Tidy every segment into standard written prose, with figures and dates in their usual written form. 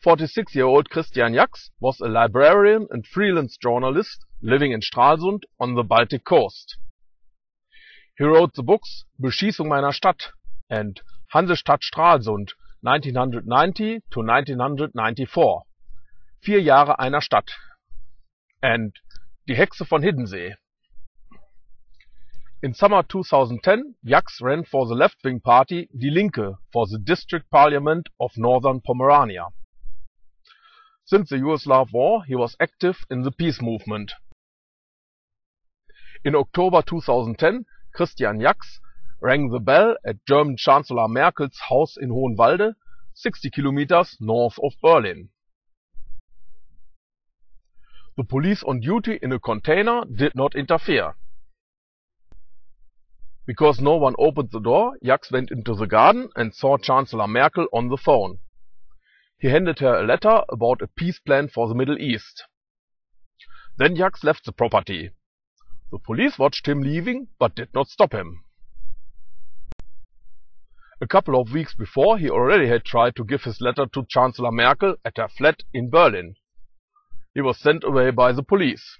46-year-old Christian Jax was a librarian and freelance journalist living in Stralsund on the Baltic coast. He wrote the books Beschießung meiner Stadt and Hansestadt Stralsund 1990 to 1994, 4 Jahre einer Stadt, and Die Hexe von Hiddensee. In summer 2010, Jax ran for the left-wing party Die Linke for the district parliament of northern Pomerania. Since the Yugoslav war, he was active in the peace movement. In October 2010, Christian Jax rang the bell at German Chancellor Merkel's house in Hohenwalde, 60 kilometers north of Berlin. The police on duty in a container did not interfere. Because no one opened the door, Jax went into the garden and saw Chancellor Merkel on the phone. He handed her a letter about a peace plan for the Middle East. Then Jax left the property. The police watched him leaving, but did not stop him. A couple of weeks before, he already had tried to give his letter to Chancellor Merkel at her flat in Berlin. He was sent away by the police.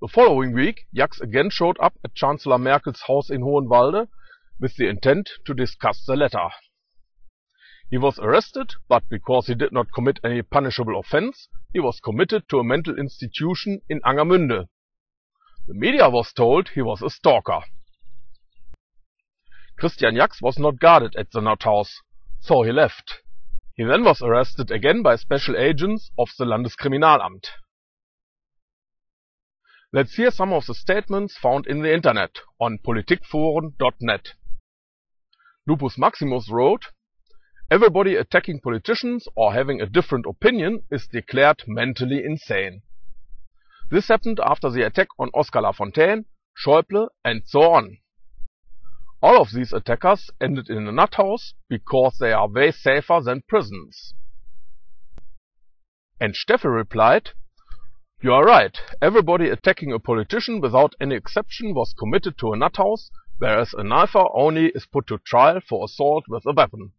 The following week, Jax again showed up at Chancellor Merkel's house in Hohenwalde with the intent to discuss the letter. He was arrested, but because he did not commit any punishable offense, he was committed to a mental institution in Angermünde. The media was told he was a stalker. Christian Jax was not guarded at the nut house, so he left. He then was arrested again by special agents of the Landeskriminalamt. Let's hear some of the statements found in the internet on politikforen.net. Lupus Maximus wrote, "Everybody attacking politicians or having a different opinion is declared mentally insane. This happened after the attack on Oskar Lafontaine, Schäuble and so on. All of these attackers ended in a nut house because they are way safer than prisons." And Steffi replied, "You are right, everybody attacking a politician without any exception was committed to a nut house, whereas a knifer only is put to trial for assault with a weapon."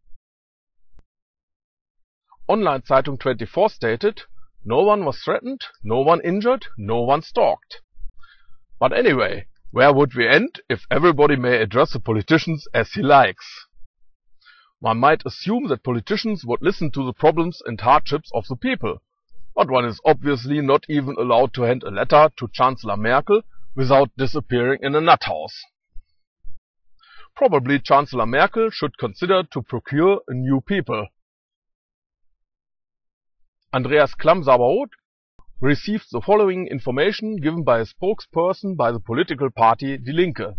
Online Zeitung 24 stated, "No one was threatened, no one injured, no one stalked." But anyway, where would we end if everybody may address the politicians as he likes? One might assume that politicians would listen to the problems and hardships of the people, but one is obviously not even allowed to hand a letter to Chancellor Merkel without disappearing in a nut house. Probably Chancellor Merkel should consider to procure a new people. Andreas Klamm-Saberroth received the following information given by a spokesperson by the political party Die Linke.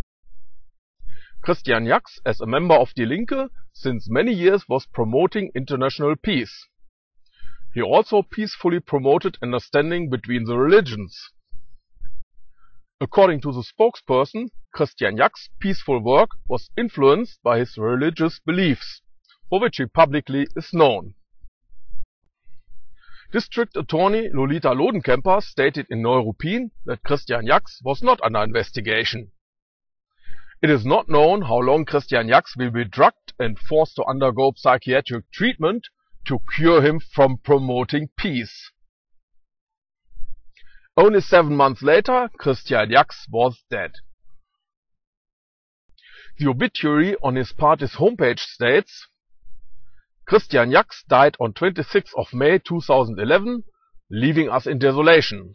Christian Jax, as a member of Die Linke, since many years was promoting international peace. He also peacefully promoted understanding between the religions. According to the spokesperson, Christian Jax's peaceful work was influenced by his religious beliefs, for which he publicly is known. District Attorney Lolita Lodenkemper stated in Neuruppin that Christian Jax was not under investigation. It is not known how long Christian Jax will be drugged and forced to undergo psychiatric treatment to cure him from promoting peace. Only 7 months later, Christian Jax was dead. The obituary on his party's homepage states, "Christian Jax died on 26th of May 2011, leaving us in desolation.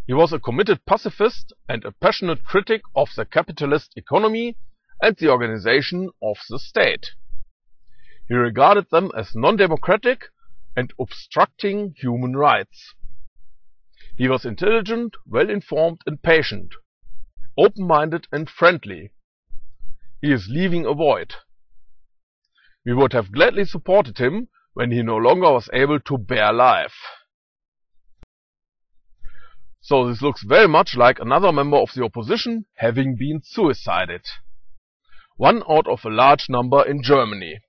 He was a committed pacifist and a passionate critic of the capitalist economy and the organization of the state. He regarded them as non-democratic and obstructing human rights. He was intelligent, well-informed and patient, open-minded and friendly. He is leaving a void. We would have gladly supported him when he no longer was able to bear life." So this looks very much like another member of the opposition having been suicided. One out of a large number in Germany.